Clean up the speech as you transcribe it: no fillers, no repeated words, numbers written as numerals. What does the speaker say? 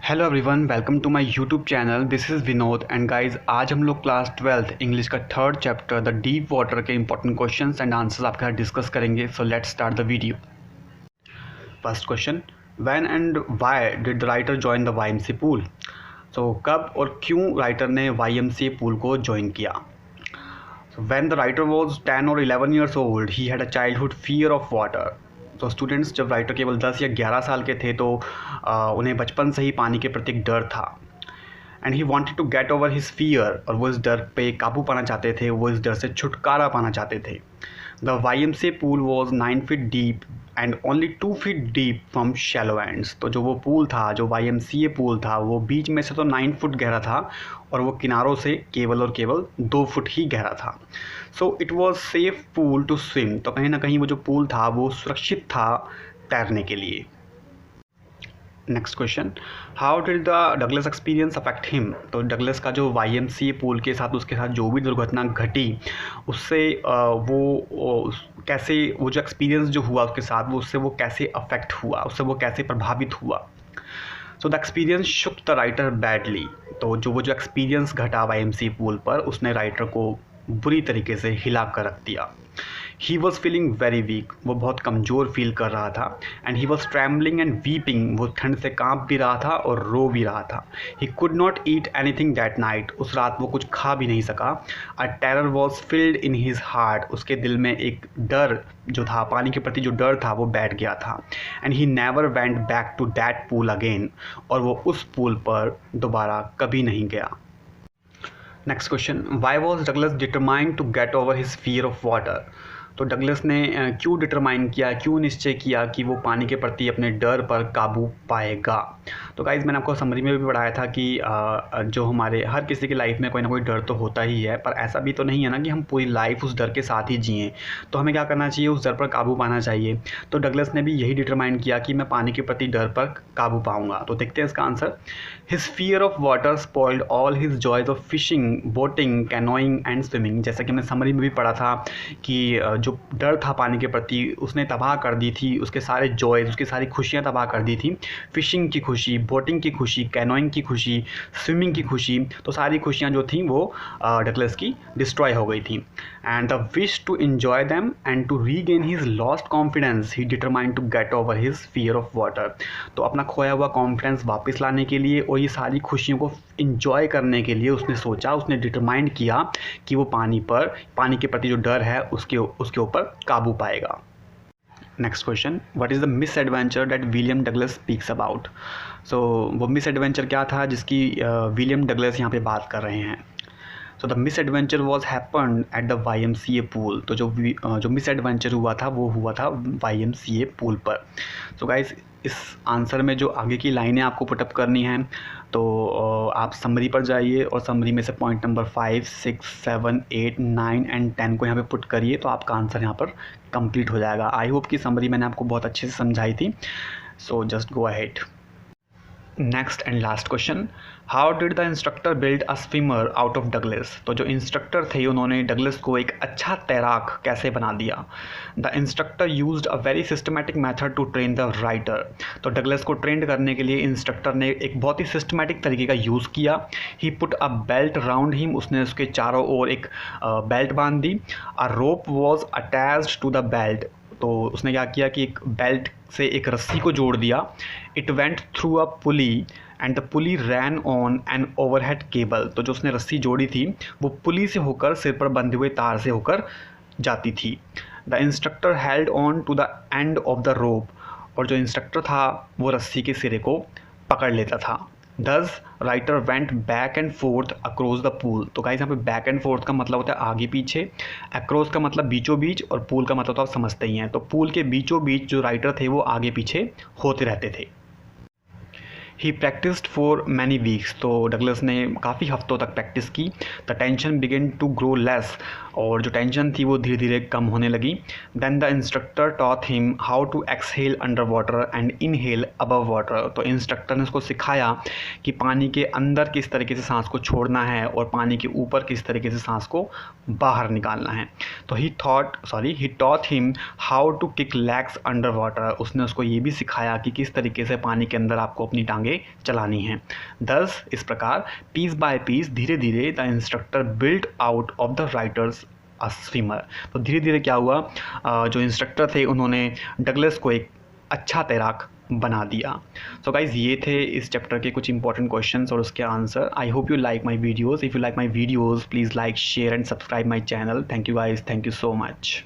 Hello everyone, welcome to my YouTube channel. This is Vinod and guys, आज हम लोग class 12th English का third chapter the deep water के important questions and answers आपके साथ discuss करेंगे। So let's start the video. First question, when and why did the writer join the YMCA pool. सो कब और क्यों राइटर ने वाईएमसी पूल को ज्वाइन किया। व्हेन द राइटर वॉज 10 और 11 years old he had a childhood fear of water. तो students, जब राइटर केवल 10 या 11 साल के थे तो उन्हें बचपन से ही पानी के प्रति एक डर था। And he wanted to get over his fear, और वो इस डर पे काबू पाना चाहते थे, वो इस डर से छुटकारा पाना चाहते थे। The YMCA pool was 9 feet deep and only 2 feet deep from shallow ends. तो जो वो पूल था, जो वाईएमसीए पूल था, वो बीच में से तो 9 फुट गहरा था और वो किनारों से केवल और केवल 2 फुट ही गहरा था। So it was safe pool to swim. तो कहीं ना कहीं वो जो पूल था वो सुरक्षित था तैरने के लिए। Next question, how did the Douglas experience affect him. तो डगलस का जो वाईएमसीए पूल के साथ उसके साथ जो भी दुर्घटना घटी उससे कैसे वो जो एक्सपीरियंस जो हुआ उसके साथ, वो उससे वो कैसे अफेक्ट हुआ, उससे वो कैसे प्रभावित हुआ। So the experience shook the writer badly. तो वो जो एक्सपीरियंस घटा वाईएमसीए पूल पर, उसने राइटर को बुरी तरीके से हिला कर रख दिया। He was feeling very weak, वो बहुत कमज़ोर फील कर रहा था। And he was trembling and weeping, वो ठंड से कांप भी रहा था और रो भी रहा था। He could not eat anything that night, उस रात वो कुछ खा भी नहीं सका। अ terror was filled in his heart, उसके दिल में एक डर जो था, पानी के प्रति जो डर था वो बैठ गया था। And he never went back to that pool again, और वो उस पूल पर दोबारा कभी नहीं गया। Next question, why was Douglas determined to get over his fear of water. तो डगलस ने क्यों डिटरमाइन किया, क्यों निश्चय किया कि वो पानी के प्रति अपने डर पर काबू पाएगा। तो गाइज़, मैंने आपको समरी में भी पढ़ाया था कि जो हमारे हर किसी की लाइफ में कोई ना कोई डर तो होता ही है, पर ऐसा भी तो नहीं है ना कि हम पूरी लाइफ उस डर के साथ ही जिएँ। तो हमें क्या करना चाहिए, उस डर पर काबू पाना चाहिए। तो डगलस ने भी यही डिटरमाइन किया कि मैं पानी के प्रति डर पर काबू पाऊँगा। तो देखते हैं इसका answer. His fear of water spoiled all his joys of fishing, boating, canoeing and swimming. जैसा कि हमने समरी में भी पढ़ा था कि जो डर था पानी के प्रति, उसने तबाह कर दी थी उसके सारे जॉयज, उसकी सारी खुशियाँ तबाह कर दी थी। फिशिंग की खुशी, बोटिंग की खुशी, कैनोइंग की खुशी, स्विमिंग की खुशी, तो सारी खुशियाँ जो थी वो डगलस की डिस्ट्रॉय हो गई थी। And the wish to enjoy them and to regain his lost confidence he determined to get over his fear of water. तो अपना खोया हुआ कॉन्फिडेंस वापस लाने के लिए और ये सारी खुशियों को इंजॉय करने के लिए उसने सोचा, उसने डिटरमाइंड किया कि वो पानी के प्रति जो डर है उसके ऊपर काबू पाएगा। Next question, what is the misadventure that William Douglas speaks about. So वो मिस एडवेंचर क्या था जिसकी विलियम डगलस यहाँ पे बात कर रहे हैं। So the miss adventure was happened at the YMCA pool. तो जो मिस एडवेंचर हुआ था वो हुआ था वाईएमसीए पूल पर। सो गाइस, इस आंसर में जो आगे की लाइनें आपको पुटअप करनी हैं, तो आप समरी पर जाइए और समरी में से पॉइंट नंबर 5, 6, 7, 8, 9 एंड 10 को यहाँ पे पुट करिए, तो आपका आंसर यहाँ पर कंप्लीट हो जाएगा। आई होप कि समरी मैंने आपको बहुत अच्छे से समझाई थी। So just go ahead. Next and last question, how did the instructor build a swimmer out of Douglas. तो जो इंस्ट्रक्टर थे उन्होंने डगलस को एक अच्छा तैराक कैसे बना दिया। The instructor used a very systematic method to train the writer. तो डगलस को ट्रेंड करने के लिए इंस्ट्रक्टर ने एक बहुत ही सिस्टमैटिक तरीके का यूज़ किया। He put a belt round him, उसने उसके चारों ओर एक बेल्ट बांध दी। A rope was attached to the belt. तो उसने क्या किया कि एक बेल्ट से एक रस्सी को जोड़ दिया। It went through a pulley and the pulley ran on an overhead cable. तो जो उसने रस्सी जोड़ी थी वो पुली से होकर, सिर पर बंधे हुए तार से होकर जाती थी। The instructor held on to the end of the rope, और जो इंस्ट्रक्टर था वो रस्सी के सिरे को पकड़ लेता था। दस writer went back and fourth across the pool. तो गाइस, यहाँ पे बैक एंड फोर्थ का मतलब होता है आगे पीछे, अक्रॉस का मतलब बीचों बीच, और पूल का मतलब तो आप समझते ही हैं। तो पूल के बीचों बीच जो राइटर थे वो आगे पीछे होते रहते थे। He practised for many weeks. तो डगलस ने काफ़ी हफ्तों तक प्रैक्टिस की। The tension begin to grow less, और जो टेंशन थी वो धीरे धीरे कम होने लगी। Then the instructor taught him how to exhale under water and inhale above water. तो इंस्ट्रक्टर ने उसको सिखाया कि पानी के अंदर किस तरीके से सांस को छोड़ना है और पानी के ऊपर किस तरीके से सांस को बाहर निकालना है। तो he taught him how to kick legs under water. उसने उसको ये भी सिखाया कि किस तरीके से पानी के अंदर आपको अपनी टांगें आगे चलानी है। दस इस प्रकार पीस बाय पीस धीरे धीरे the instructor built out of the writers a swimmer. तो धीरे धीरे क्या हुआ, जो इंस्ट्रक्टर थे उन्होंने डगलस को एक अच्छा तैराक बना दिया। सो गाइज ये थे इस चैप्टर के कुछ इंपॉर्टेंट क्वेश्चंस और उसके answer. I hope you like my videos. If you like my videos please like share and subscribe my channel. Thank you guys, thank you so much.